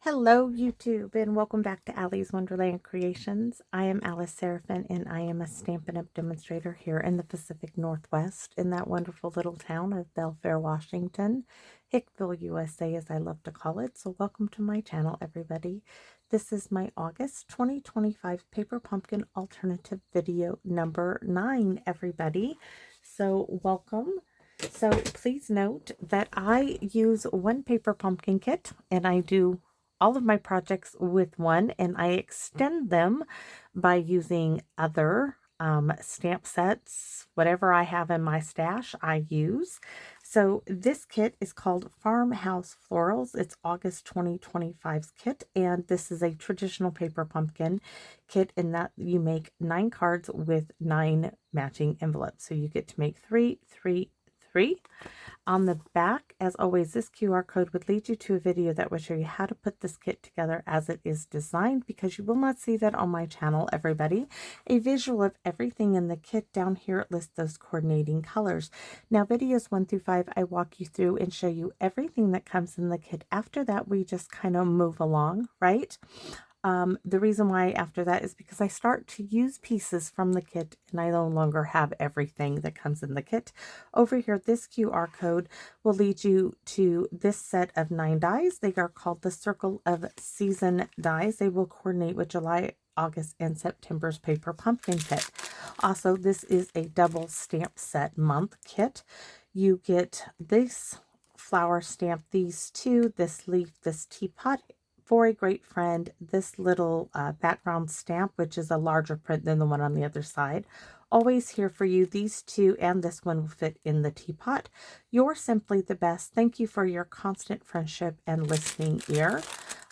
Hello, YouTube, and welcome back to Allie's Wonderland Creations. I am Alice Seraphin, and I am a Stampin' Up! Demonstrator here in the Pacific Northwest in that wonderful little town of Belfair, Washington, Hickville, USA, as I love to call it. So welcome to my channel, everybody. This is my August 2025 Paper Pumpkin Alternative video number 9, everybody. So welcome. So please note that I use one paper pumpkin kit, and I do all of my projects with one, and I extend them by using other stamp sets. Whatever I have in my stash, I use. So this kit is called Farmhouse Florals. It's August 2025's kit, and this is a traditional paper pumpkin kit in that you make 9 cards with 9 matching envelopes. So you get to make 3, 3, 3. On the back, as always, this QR code would lead you to a video that will show you how to put this kit together as it is designed, because you will not see that on my channel, everybody. A visual of everything in the kit down here, it lists those coordinating colors. Now, videos 1 through 5, I walk you through and show you everything that comes in the kit. After that, we just kind of move along, right? The reason why after that is because I start to use pieces from the kit and I no longer have everything that comes in the kit. Over here, this QR code will lead you to this set of 9 dies. They are called the Circle of Season dies. They will coordinate with July, August, and September's Paper Pumpkin kit. Also, this is a double stamp set month kit. You get this flower stamp, these two, this leaf, this teapot, for a great friend, this little background stamp, which is a larger print than the one on the other side. Always here for you. These two and this one will fit in the teapot. You're simply the best. Thank you for your constant friendship and listening ear.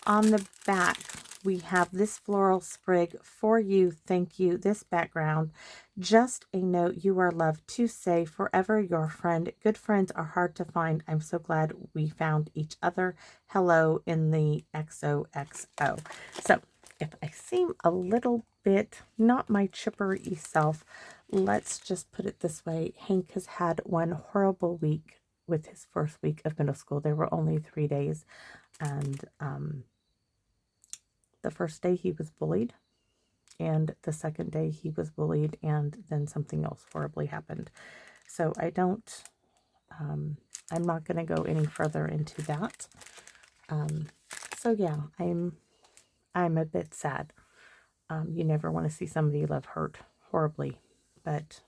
On the back, we have this floral sprig for you. Thank you. This background. Just a note, you are loved, to say forever your friend. Good friends are hard to find. I'm so glad we found each other. Hello in the XOXO. So if I seem a little bit not my chippery self, let's just put it this way. Hank has had one horrible week with his first week of middle school. There were only 3 days, and the first day he was bullied, and the second day he was bullied, and then something else horribly happened. So I'm not going to go any further into that. So yeah, I'm a bit sad. You never want to see somebody you love hurt horribly, but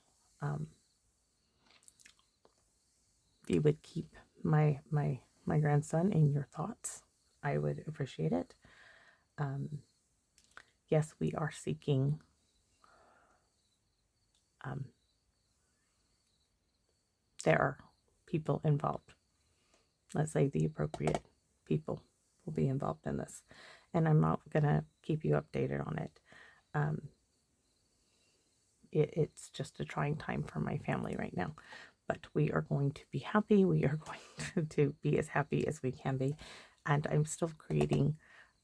if you would keep my grandson in your thoughts, I would appreciate it. Yes, we are seeking there are people involved. Let's say the appropriate people will be involved in this. And I'm not going to keep you updated on it. It's just a trying time for my family right now. But we are going to be happy. We are going to be as happy as we can be. And I'm still creating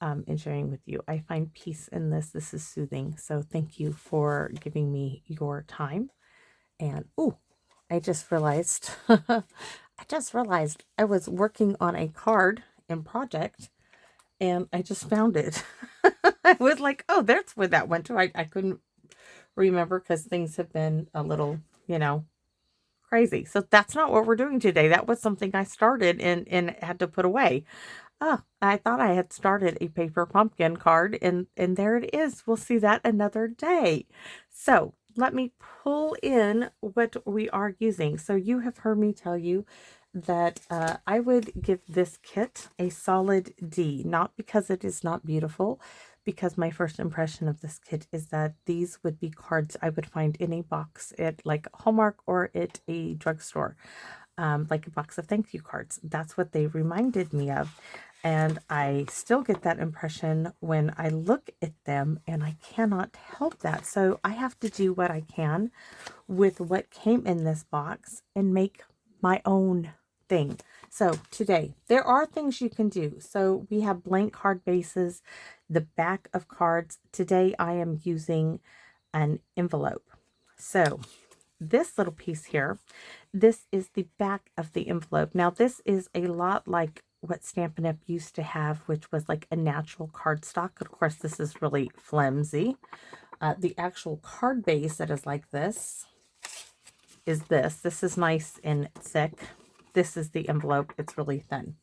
and sharing with you. I find peace in this. This is soothing. So thank you for giving me your time. And, oh, I just realized, I was working on a card in project, and I just found it. I was like, oh, that's where that went to. I couldn't remember because things have been a little, crazy. So that's not what we're doing today. That was something I started and had to put away. Oh, I thought I had started a paper pumpkin card, and there it is. We'll see that another day. So let me pull in what we are using. So you have heard me tell you that I would give this kit a solid D, not because it is not beautiful, because my first impression of this kit is that these would be cards I would find in a box at like Hallmark or at a drugstore, like a box of thank you cards. That's what they reminded me of. And I still get that impression when I look at them, and I cannot help that. So I have to do what I can with what came in this box and make my own thing. So today, there are things you can do. So we have blank card bases, the back of cards. Today I am using an envelope. So this little piece here, this is the back of the envelope. Now this is a lot like what Stampin' Up! Used to have, which was like a natural cardstock. Of course, this is really flimsy. The actual card base that is like this is this. This is nice and thick. This is the envelope. It's really thin.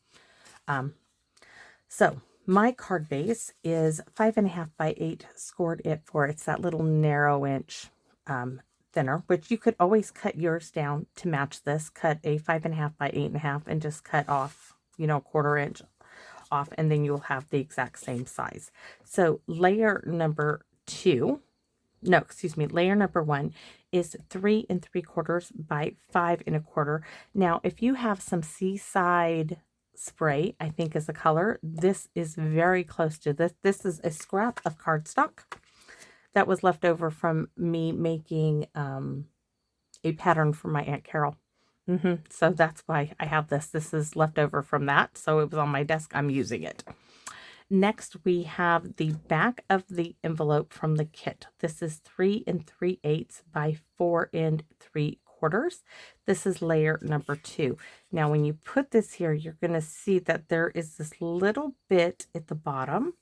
So my card base is 5.5 by 8 scored it for. It's that little narrow inch thinner, which you could always cut yours down to match this. Cut a 5.5 by 8.5 and just cut off, you know, 1/4 inch off, and then you'll have the exact same size. So layer number 2, no, excuse me, layer number 1 is 3 3/4 by 5 1/4. Now, if you have some Seaside spray, I think is the color, this is very close to this. This is a scrap of cardstock that was left over from me making a pattern for my Aunt Carol. So that's why I have this. This is left over from that. So it was on my desk. I'm using it. Next, we have the back of the envelope from the kit. This is 3 3/8 by 4 3/4. This is layer number 2. Now, when you put this here, you're going to see that there is this little bit at the bottom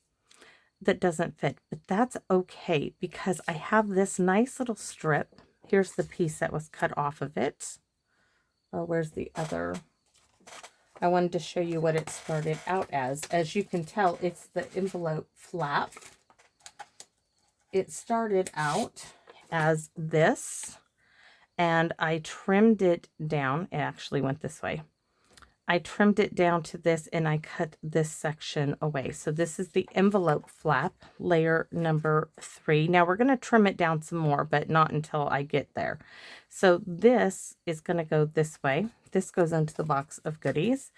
that doesn't fit, but that's okay because I have this nice little strip. Here's the piece that was cut off of it. Oh, where's the other? I wanted to show you what it started out as. As you can tell, it's the envelope flap. It started out as this, and I trimmed it down. It actually went this way. I trimmed it down to this, and I cut this section away. So this is the envelope flap, layer number 3. Now we're going to trim it down some more, but not until I get there. So this is going to go this way. This goes into the box of goodies.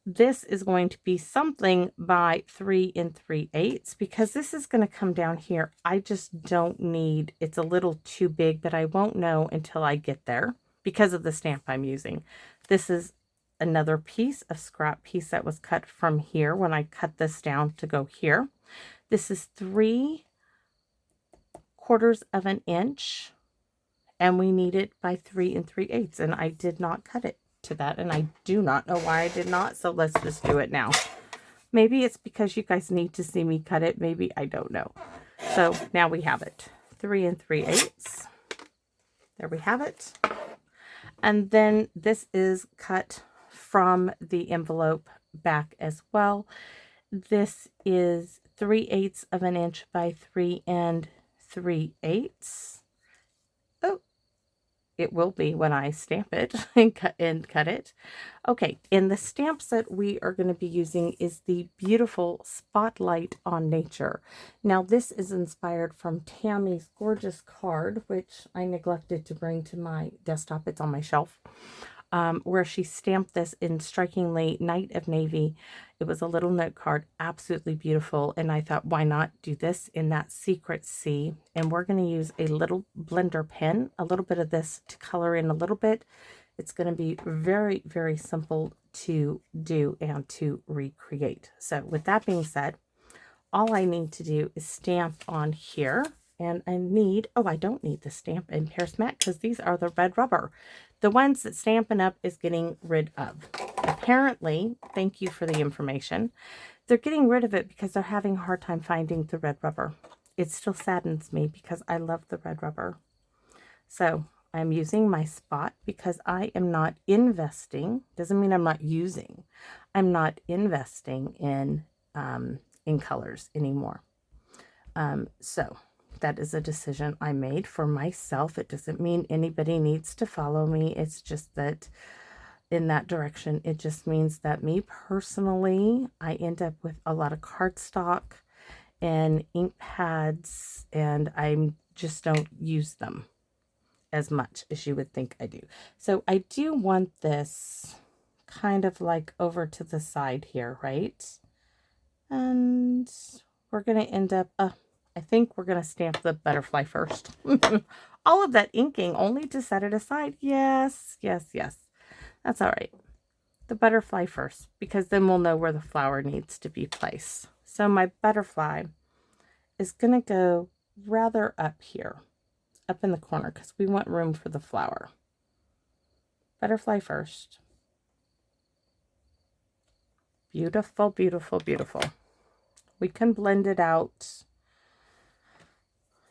This is going to be something by 3 3/8 because this is going to come down here. I just don't need, it's a little too big, but I won't know until I get there because of the stamp I'm using. This is another piece of scrap piece that was cut from here when I cut this down to go here. This is 3/4 of an inch, and we need it by 3 3/8, and I did not cut it to that, and I do not know why I did not, so let's just do it now. Maybe it's because you guys need to see me cut it, maybe, I don't know. So now we have it, 3 3/8. There we have it. And then this is cut from the envelope back as well. This is 3/8 of an inch by 3 3/8. Oh, it will be when I stamp it and cut it. Okay, and the stamps that we are going to be using is the beautiful Spotlight on Nature. Now this is inspired from Tammy's gorgeous card, which I neglected to bring to my desktop. It's on my shelf. Where she stamped this in strikingly Night of Navy. It was a little note card, absolutely beautiful. And I thought, why not do this in that Secret Sea? And we're going to use a little blender pen, a little bit of this to color in a little bit. It's going to be very, very simple to do and to recreate. So with that being said, all I need to do is stamp on here. And I need, oh, I don't need the stamp and Paris Matte because these are the red rubber. The ones that Stampin' Up! Is getting rid of. Apparently, thank you for the information, they're getting rid of it because they're having a hard time finding the red rubber. It still saddens me because I love the red rubber. So I'm using my spot because I am not investing. Doesn't mean I'm not using. I'm not investing in colors anymore. So that is a decision I made for myself. It doesn't mean anybody needs to follow me. It's just that in that direction, it just means that me personally, I end up with a lot of cardstock and ink pads, and I just don't use them as much as you would think I do. So I do want this kind of like over to the side here, right? And we're going to end up, I think we're going to stamp the butterfly first. All of that inking only to set it aside. Yes, yes, yes. That's all right. The butterfly first, because then we'll know where the flower needs to be placed. So my butterfly is going to go rather up here, up in the corner, because we want room for the flower. Butterfly first. Beautiful, beautiful, beautiful. We can blend it out.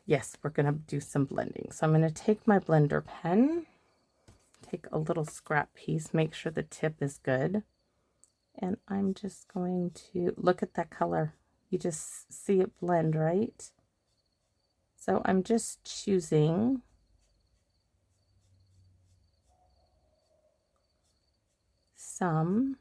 Yes, we're going to do some blending. So I'm going to take my blender pen, take a little scrap piece, make sure the tip is good. And I'm just going to look at that color. You just see it blend, right? So I'm just choosing some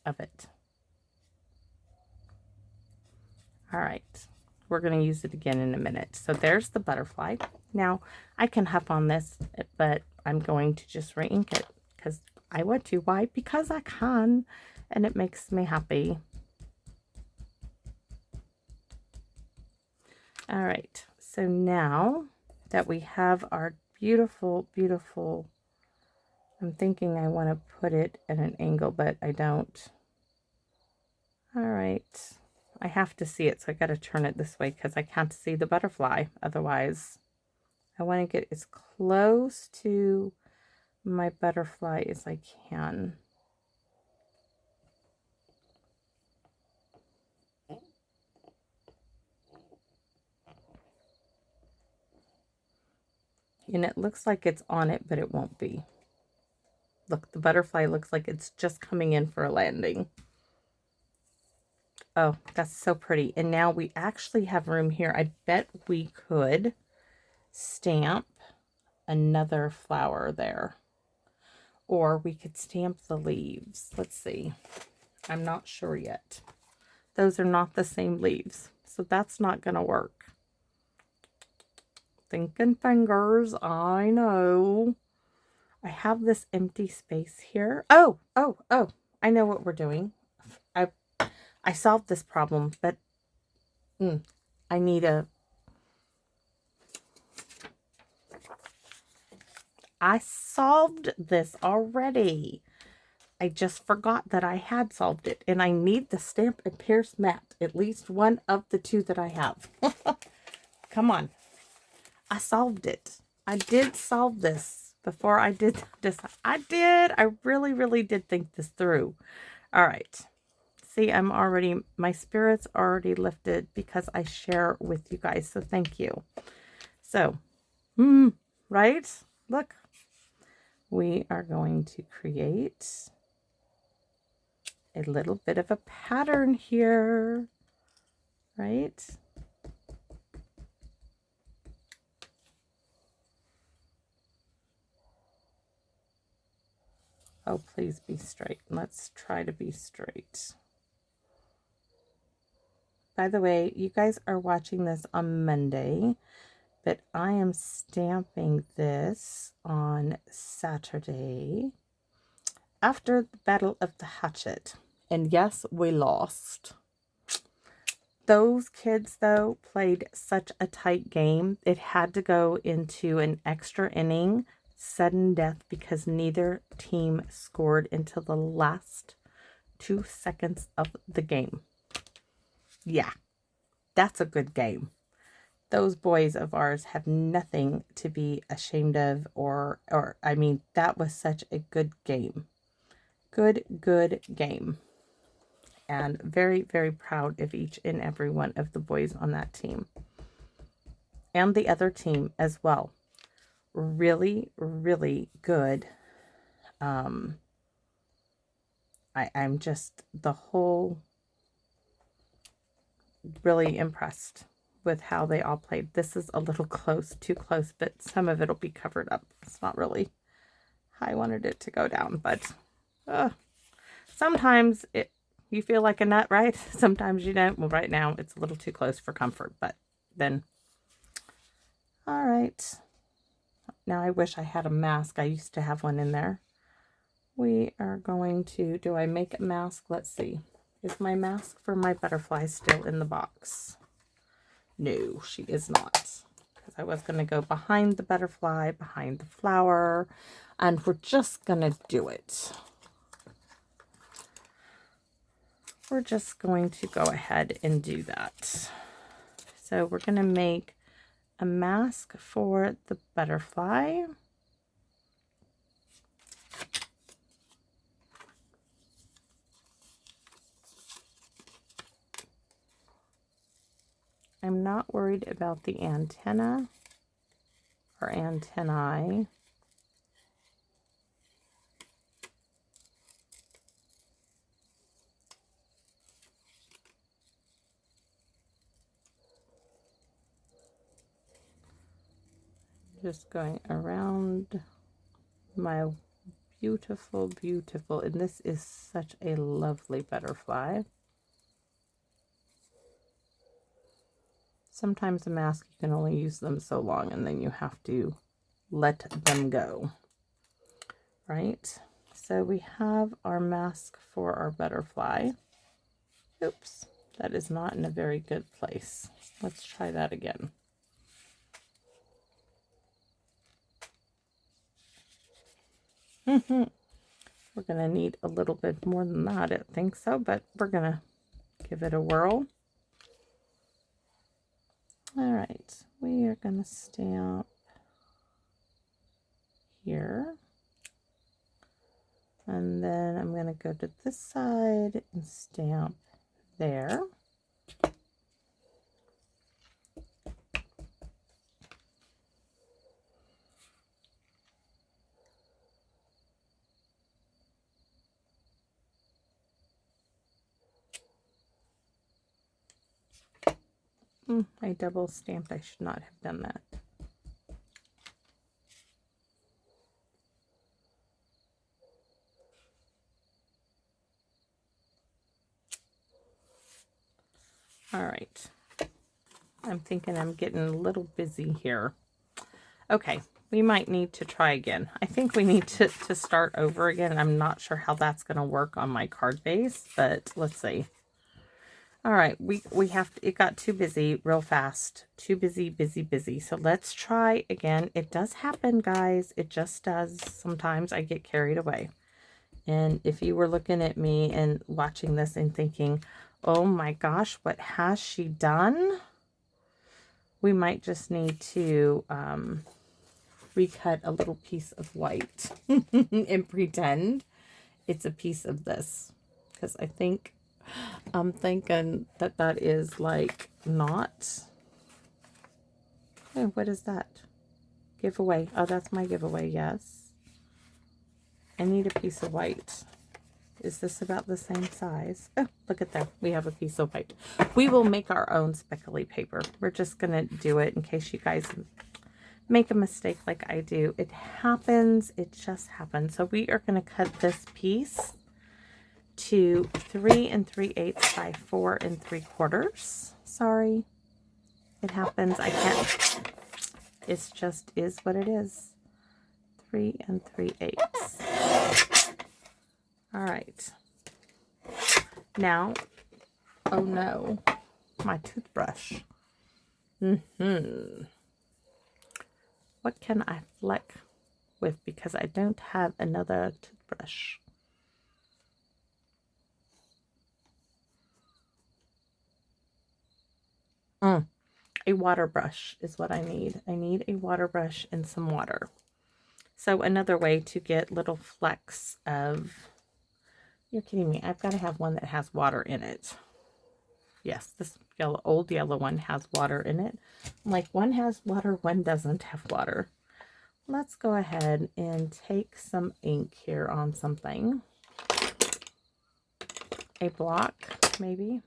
of it. All right, we're going to use it again in a minute. So there's the butterfly. Now I can huff on this, but I'm going to just re-ink it because I want to. Why? Because I can, and it makes me happy. All right, so now that we have our beautiful, beautiful, I'm thinking I want to put it at an angle, but I don't. All right, I have to see it, so I got to turn it this way because I can't see the butterfly. Otherwise, I want to get as close to my butterfly as I can. And it looks like it's on it, but it won't be. Look, the butterfly looks like it's just coming in for a landing. Oh, that's so pretty. And now we actually have room here. I bet we could stamp another flower there. Or we could stamp the leaves. Let's see. I'm not sure yet. Those are not the same leaves, so that's not going to work. Thinking fingers, I know. I have this empty space here. Oh, I know what we're doing. I solved this problem, but I need I solved this already. I just forgot that I had solved it, and I need the Stamp and Pierce mat, at least one of the two that I have. Come on. I solved it. I did solve this before I did this. I did. I really, really did think this through. All right. See, my spirit's already lifted because I share with you guys. So thank you. So, right? Look, we are going to create a little bit of a pattern here, right? Oh, please be straight. Let's try to be straight. By the way, you guys are watching this on Monday, but I am stamping this on Saturday after the Battle of the Hatchet. And yes, we lost. Those kids, though, played such a tight game. It had to go into an extra inning, sudden death, because neither team scored until the last 2 seconds of the game. Yeah, that's a good game. Those boys of ours have nothing to be ashamed of, or I mean, that was such a good game. Good game. And very, very proud of each and every one of the boys on that team. And the other team as well. Really, really good. I'm just really impressed with how they all played. This is a little close, too close, but some of it will be covered up. It's not really how I wanted it to go down, but sometimes you feel like a nut, right? Sometimes you don't. Well, right now it's a little too close for comfort, but then, all right. Now I wish I had a mask. I used to have one in there. We are going to, do I make a mask? Let's see. Is my mask for my butterfly still in the box? No, she is not. Because I was going to go behind the butterfly, behind the flower, and we're just going to do it. we're just going to go ahead and do that. So we're going to make a mask for the butterfly. I'm not worried about the antenna or antennae. Just going around my beautiful, beautiful, and this is such a lovely butterfly. Sometimes a mask, you can only use them so long and then you have to let them go, right? So we have our mask for our butterfly. Oops, that is not in a very good place. Let's try that again. We're going to need a little bit more than that. I don't think so, but we're going to give it a whirl. All right, we are going to stamp here. And then I'm going to go to this side and stamp there. I double stamped. I should not have done that. All right. I'm thinking I'm getting a little busy here. Okay, we might need to try again. I think we need to start over again. I'm not sure how that's going to work on my card base, but let's see. All right, we have to, it got too busy real fast. Too busy, busy, busy. So let's try again. It does happen, guys. It just does. Sometimes I get carried away. And if you were looking at me and watching this and thinking, oh my gosh, what has she done? We might just need to recut a little piece of white and pretend it's a piece of this. Because I'm thinking that that is like not. Oh, what is that? Giveaway. Oh, that's my giveaway, yes. I need a piece of white. Is this about the same size? Oh, look at that. We have a piece of white. We will make our own speckly paper. We're just going to do it in case you guys make a mistake like I do. It happens. It just happens. So we are going to cut this piece to 3 3/8 by 4 3/4. Sorry. It happens. I can't. It's just is what it is. 3 3/8. All right. Now, oh no, my toothbrush. What can I fleck with because I don't have another toothbrush? A water brush is what I need. I need a water brush and some water. So another way to get little flecks of, you're kidding me, I've got to have one that has water in it. Yes, this old yellow one has water in it. Like one has water, one doesn't have water. Let's go ahead and take some ink here on something. A block, maybe.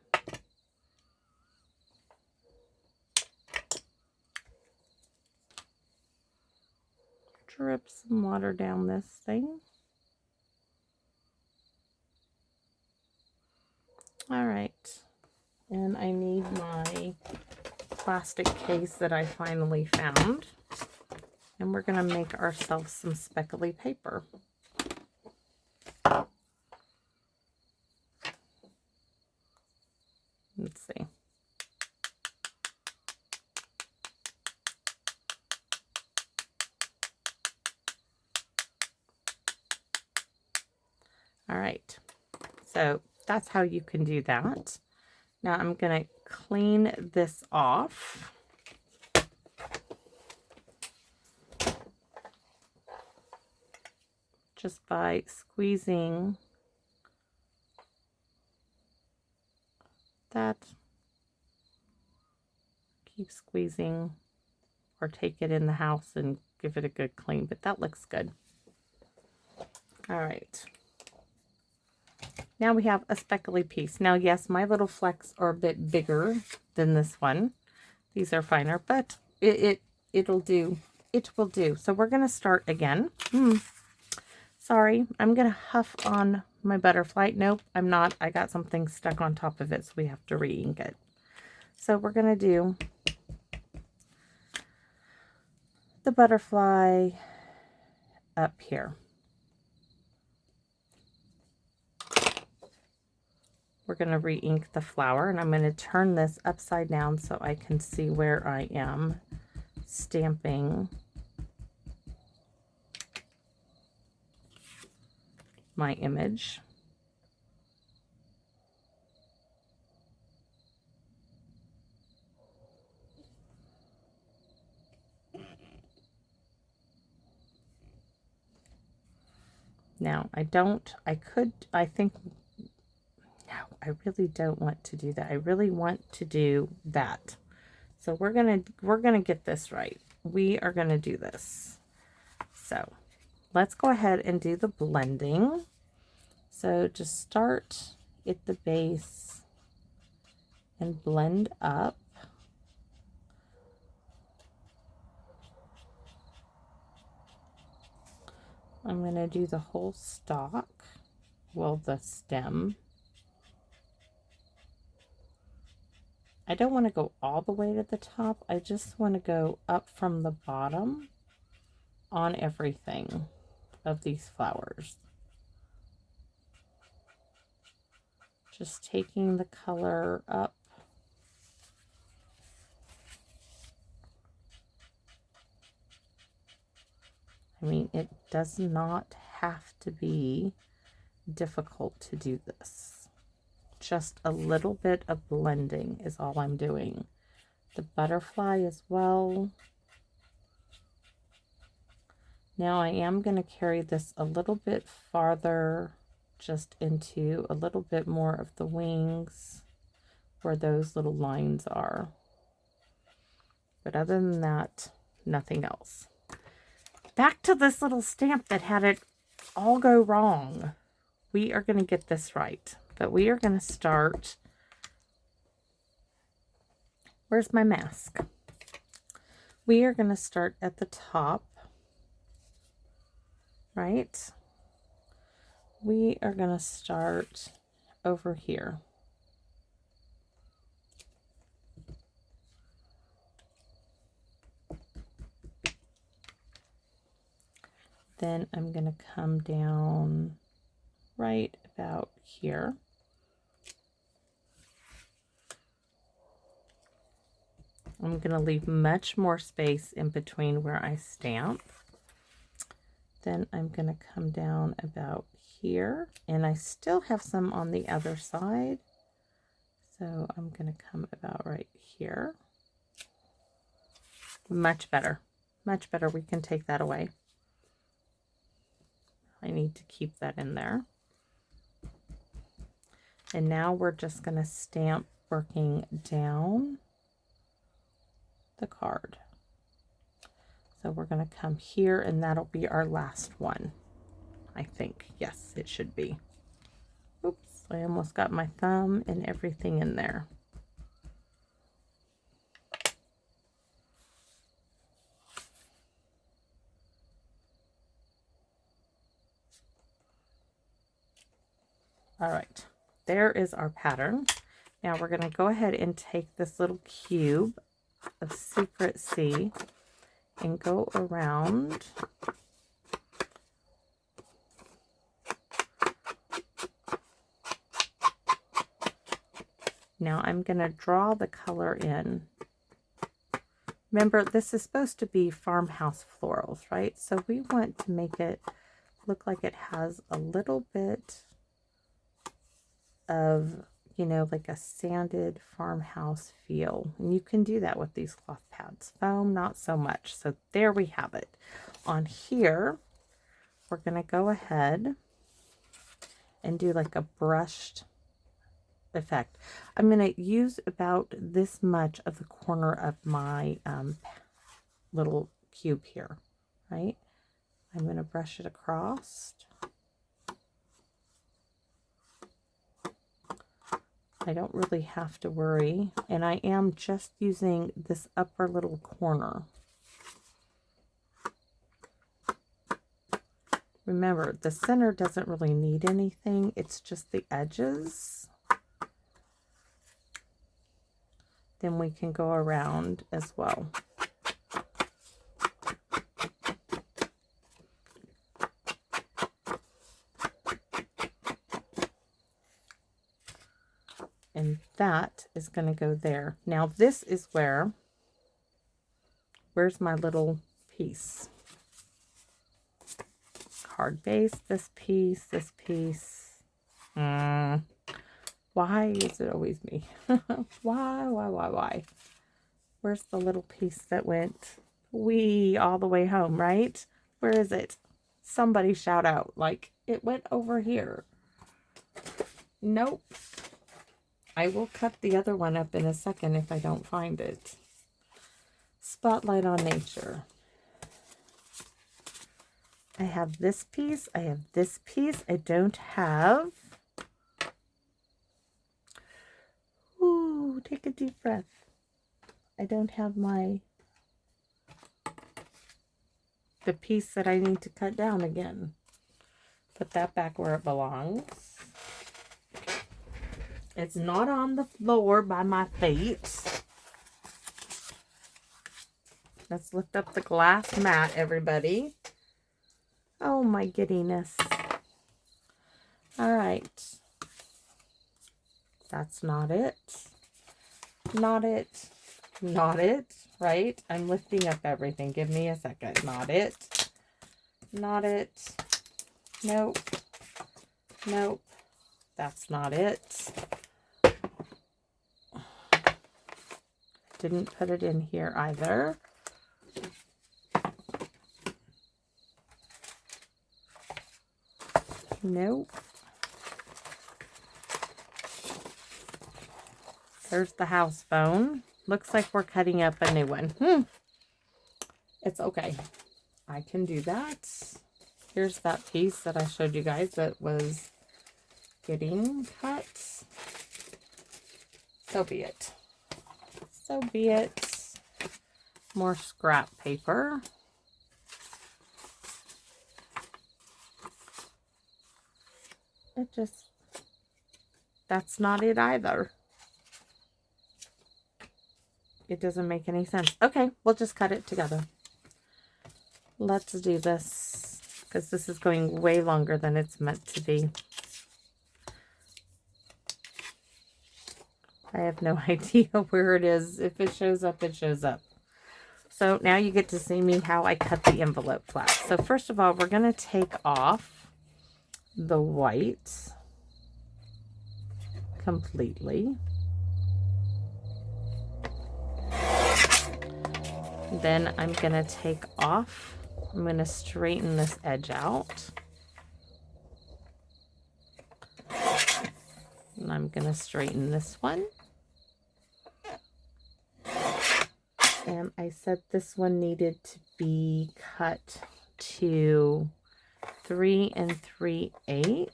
Drip some water down this thing. All right. And I need my plastic case that I finally found. And we're going to make ourselves some speckly paper. Let's see. All right. So that's how you can do that. Now I'm going to clean this off. Just by squeezing that. Keep squeezing, or take it in the house and give it a good clean, but that looks good. All right. Now we have a speckly piece. Now, yes, my little flecks are a bit bigger than this one. These are finer, but it'll do. It will do. So we're going to start again. Sorry, I'm going to huff on my butterfly. Nope, I'm not. I got something stuck on top of it, so we have to re-ink it. So we're going to do the butterfly up here. We're going to re-ink the flower, and I'm going to turn this upside down so I can see where I am stamping my image. Now, I think, no, I really don't want to do that. I really want to do that. So we're gonna get this right. We are gonna do this. So let's go ahead and do the blending. So just start at the base and blend up. I'm going to do the whole stalk, well, the stem. I don't want to go all the way to the top. I just want to go up from the bottom on everything of these flowers. Just taking the color up. I mean, it does not have to be difficult to do this. Just a little bit of blending is all I'm doing. The butterfly as well. Now I am going to carry this a little bit farther, just into a little bit more of the wings where those little lines are. But other than that, nothing else. Back to this little stamp that had it all go wrong. We are going to get this right, but we are going to start. Where's my mask? We are going to start at the top, right? We are going to start over here. Then I'm going to come down right about here. I'm going to leave much more space in between where I stamp. Then I'm going to come down about here, and I still have some on the other side. So I'm going to come about right here. Much better. Much better. We can take that away. I need to keep that in there. And now we're just going to stamp working down the card. So we're going to come here, and that'll be our last one, I think. Yes, it should be. Oops, I almost got my thumb and everything in there. All right, there is our pattern. Now we're going to go ahead and take this little cube of Secret C and go around. Now I'm going to draw the color in. Remember, this is supposed to be Farmhouse Florals, right? So we want to make it look like it has a little bit of, you know, like a sanded farmhouse feel. And you can do that with these cloth pads. Foam, not so much. So there we have it. On here, we're going to go ahead and do like a brushed effect. I'm going to use about this much of the corner of my little cube here, right? I'm going to brush it across. I don't really have to worry, and I am just using this upper little corner. Remember, the center doesn't really need anything, it's just the edges. Then we can go around as well. And that is going to go there. Now this is where's my little piece? Hard base, this piece, this piece. Why is it always me? Why? Where's the little piece that went all the way home, right? Where is it? Somebody shout out, like, it went over here. Nope. I will cut the other one up in a second if I don't find it. Spotlight on nature. I have this piece. I have this piece. I don't have... Ooh, take a deep breath. I don't have the piece that I need to cut down again. Put that back where it belongs. It's not on the floor by my feet. Let's lift up the glass mat, everybody. Oh my giddiness. All right. That's not it. Not it. Not it. Right? I'm lifting up everything. Give me a second. Not it. Not it. Nope. Nope. That's not it. Didn't put it in here either. Nope. There's the house phone. Looks like we're cutting up a new one. It's okay. I can do that. Here's that piece that I showed you guys that was getting cut. So be it. So be it. More scrap paper. That's not it either. It doesn't make any sense. Okay, we'll just cut it together. Let's do this, because this is going way longer than it's meant to be. I have no idea where it is. If it shows up, it shows up. So now you get to see me how I cut the envelope flap. So first of all, we're going to take off the white completely. Then I'm going to take off, I'm going to straighten this edge out. And I'm going to straighten this one. And I said this one needed to be cut to 3 3/8.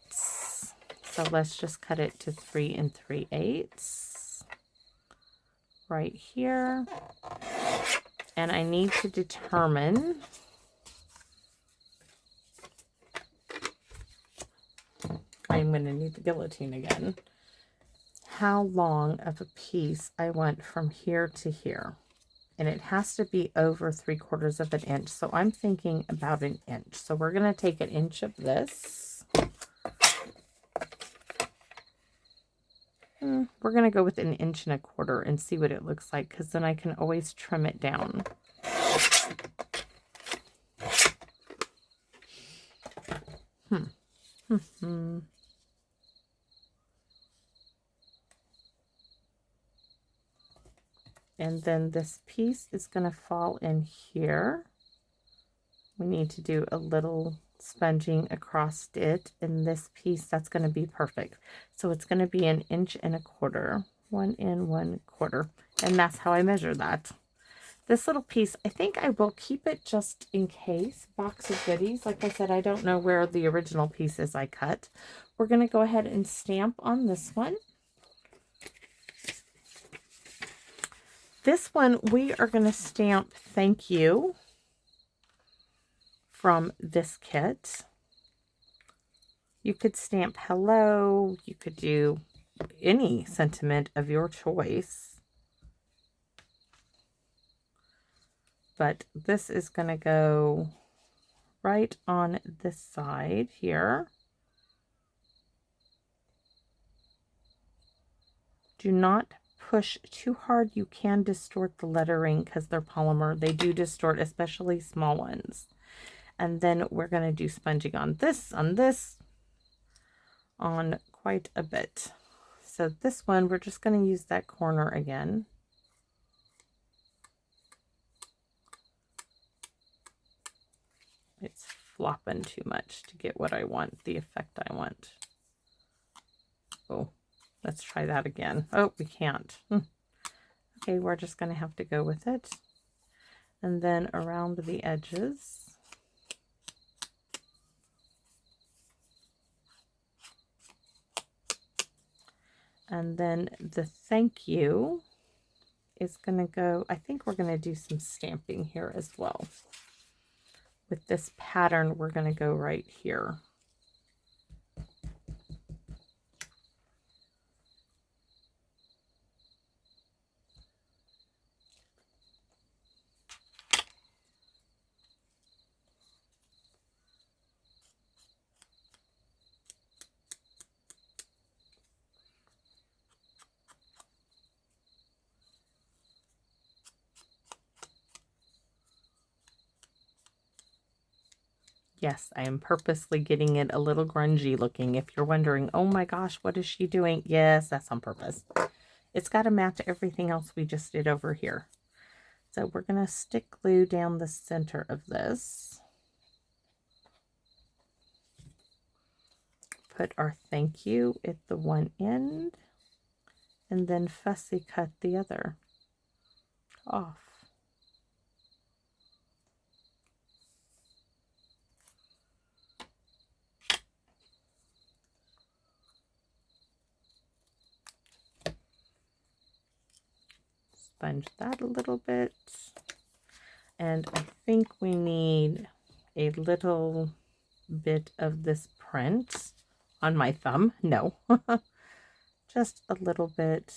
So let's just cut it to 3 3/8 right here. And I need to determine I'm going to need the guillotine again, how long of a piece I want from here to here. And it has to be over 3/4 of an inch. So I'm thinking about an inch. So we're going to take an inch of this. We're going to go with 1 1/4 inches and see what it looks like, because then I can always trim it down. And then this piece is going to fall in here. We need to do a little sponging across it. And this piece, that's going to be perfect. So it's going to be 1.25 inches, 1 and 1/4. And that's how I measure that. This little piece, I think I will keep it just in case. Box of goodies. Like I said, I don't know where the original piece is I cut. We're going to go ahead and stamp on this one. This one, we are going to stamp thank you from this kit. You could stamp hello. You could do any sentiment of your choice. But this is going to go right on this side here. Do not push too hard. You can distort the lettering because they're polymer. They do distort, especially small ones. And then we're going to do sponging on this, on quite a bit. So this one, we're just going to use that corner again. It's flopping too much to get what I want, the effect I want. Oh, let's try that again. Oh, we can't. Okay, we're just going to have to go with it. And then around the edges. And then the thank you is going to go, I think we're going to do some stamping here as well. With this pattern, we're going to go right here. Yes, I am purposely getting it a little grungy looking. If you're wondering, oh my gosh, what is she doing? Yes, that's on purpose. It's got to match everything else we just did over here. So we're going to stick glue down the center of this. Put our thank you at the one end. And then fussy cut the other off. Sponge that a little bit. And I think we need a little bit of this print on my thumb. No, just a little bit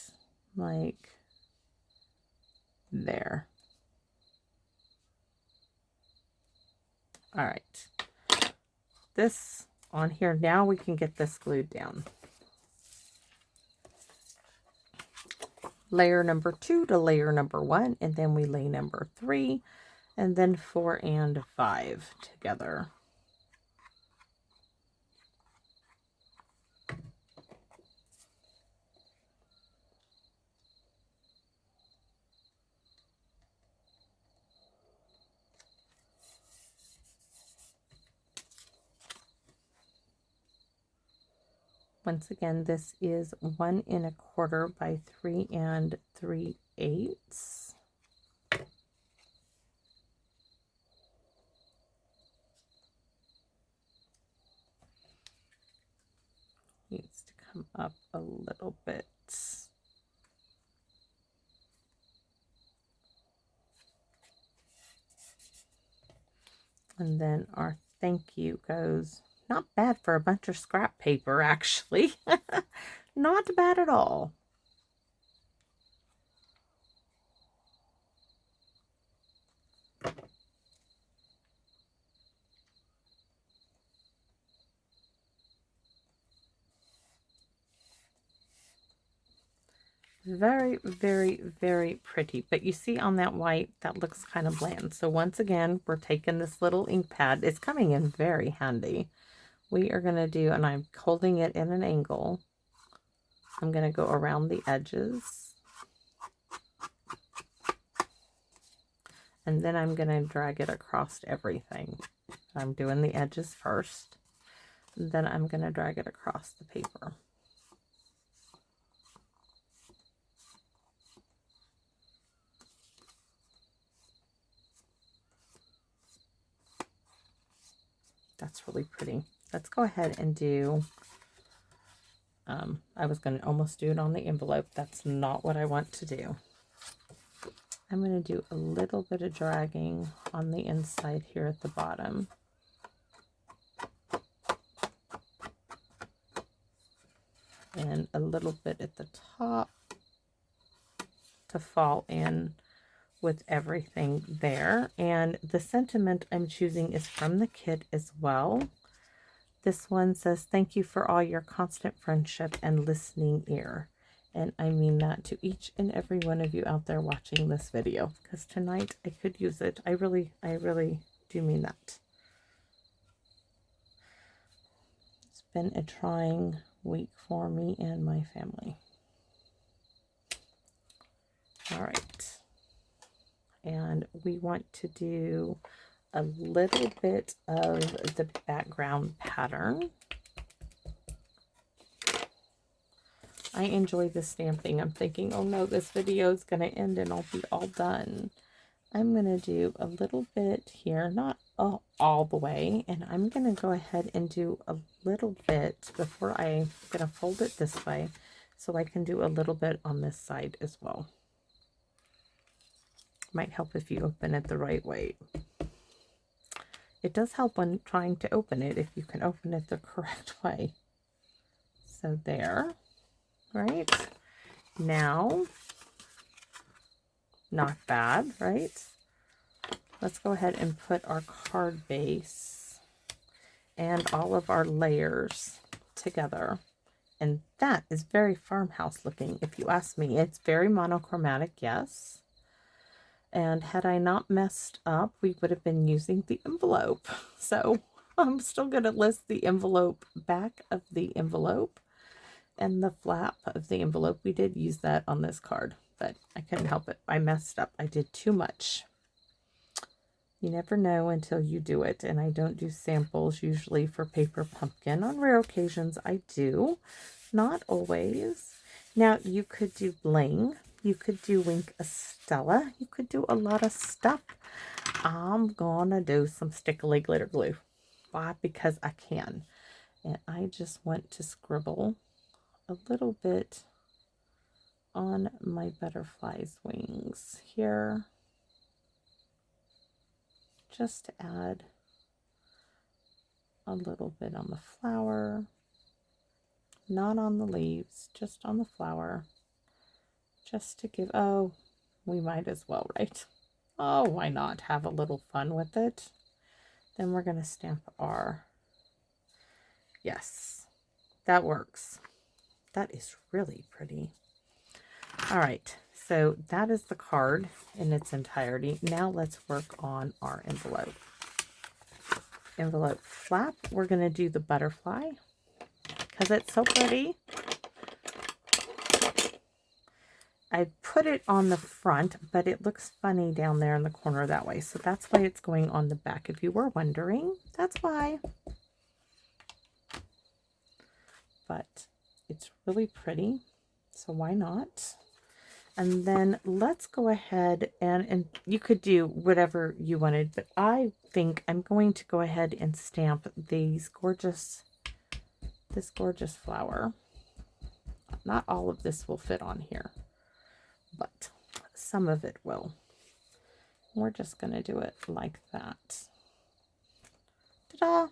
like there. All right. This on here, now we can get this glued down. Layer number 2 to layer number 1, and then we lay number 3, and then 4 and 5 together. Once again, this is 1 1/4 by 3 3/8. Needs to come up a little bit. And then our thank you goes, not bad for a bunch of scrap paper, actually. Not bad at all. Very, very, very pretty. But you see on that white, that looks kind of bland. So once again, we're taking this little ink pad. It's coming in very handy. We are going to do, and I'm holding it in an angle. I'm going to go around the edges. and then I'm going to drag it across everything. I'm doing the edges first, then I'm going to drag it across the paper. That's really pretty. Let's go ahead and do, I was going to almost do it on the envelope. That's not what I want to do. I'm going to do a little bit of dragging on the inside here at the bottom. And a little bit at the top to fall in with everything there. And the sentiment I'm choosing is from the kit as well. This one says, "Thank you for all your constant friendship and listening ear." And I mean that to each and every one of you out there watching this video, because tonight I could use it. I really do mean that. It's been a trying week for me and my family. All right. And we want to do a little bit of the background pattern. I enjoy the stamping. I'm thinking, oh no, this video is going to end and I'll be all done. I'm going to do a little bit here, not all the way, and I'm going to go ahead and do a little bit before I'm going to fold it this way, so I can do a little bit on this side as well. Might help if you open it the right way. It does help when trying to open it if you can open it the correct way. So there, right? Now, not bad, right? Let's go ahead and put our card base and all of our layers together. And that is very farmhouse looking, if you ask me. It's very monochromatic, yes. And had I not messed up, we would have been using the envelope. So I'm still going to list the envelope, back of the envelope, and the flap of the envelope. We did use that on this card, but I couldn't help it. I messed up. I did too much. You never know until you do it. And I don't do samples usually for paper pumpkin. On rare occasions, I do. Not always. Now, you could do bling. You could do Wink a Stella. You could do a lot of stuff. I'm gonna do some stickly glitter glue. Why? Because I can. And I just want to scribble a little bit on my butterfly's wings here. Just to add a little bit on the flower. Not on the leaves, just on the flower. Just to give, oh, we might as well, right? Oh, why not have a little fun with it? Then we're going to stamp our, yes, that works. That is really pretty. All right, so that is the card in its entirety. Now let's work on our envelope. Envelope flap, we're going to do the butterfly because it's so pretty. I put it on the front, but it looks funny down there in the corner that way. So that's why it's going on the back. If you were wondering, that's why. But it's really pretty, so why not? And then let's go ahead and you could do whatever you wanted, but I think I'm going to go ahead and stamp this gorgeous flower. Not all of this will fit on here, but some of it will. We're just going to do it like that. Ta-da!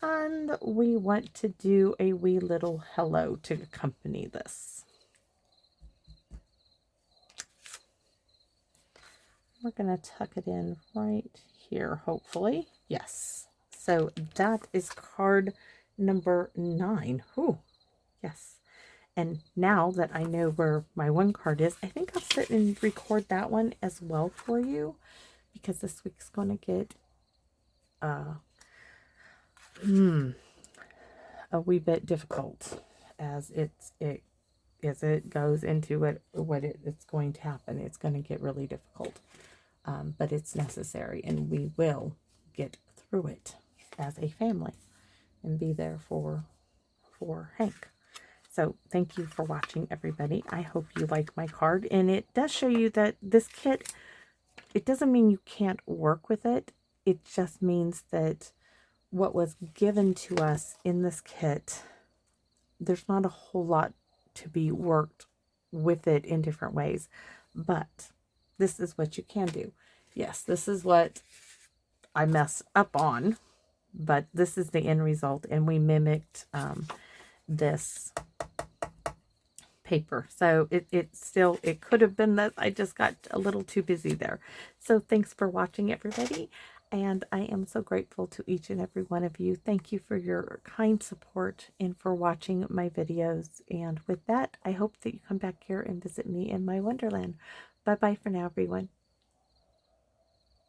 And we want to do a wee little hello to accompany this. We're going to tuck it in right here, hopefully. Yes. So that is card number 9. Ooh, yes. And now that I know where my one card is, I think I'll sit and record that one as well for you, because this week's going to get a wee bit difficult as it goes into it's going to happen. It's going to get really difficult. but it's necessary, and we will get through it as a family and be there for Hank. So thank you for watching, everybody. I hope you like my card, and it does show you that this kit, it doesn't mean you can't work with it. It just means that what was given to us in this kit, there's not a whole lot to be worked with it in different ways, but this is what you can do. Yes, this is what I messed up on, but this is the end result, and we mimicked this paper. So it could have been that I just got a little too busy there. So thanks for watching, everybody. And I am so grateful to each and every one of you. Thank you for your kind support and for watching my videos. And with that, I hope that you come back here and visit me in my wonderland. Bye-bye for now, everyone.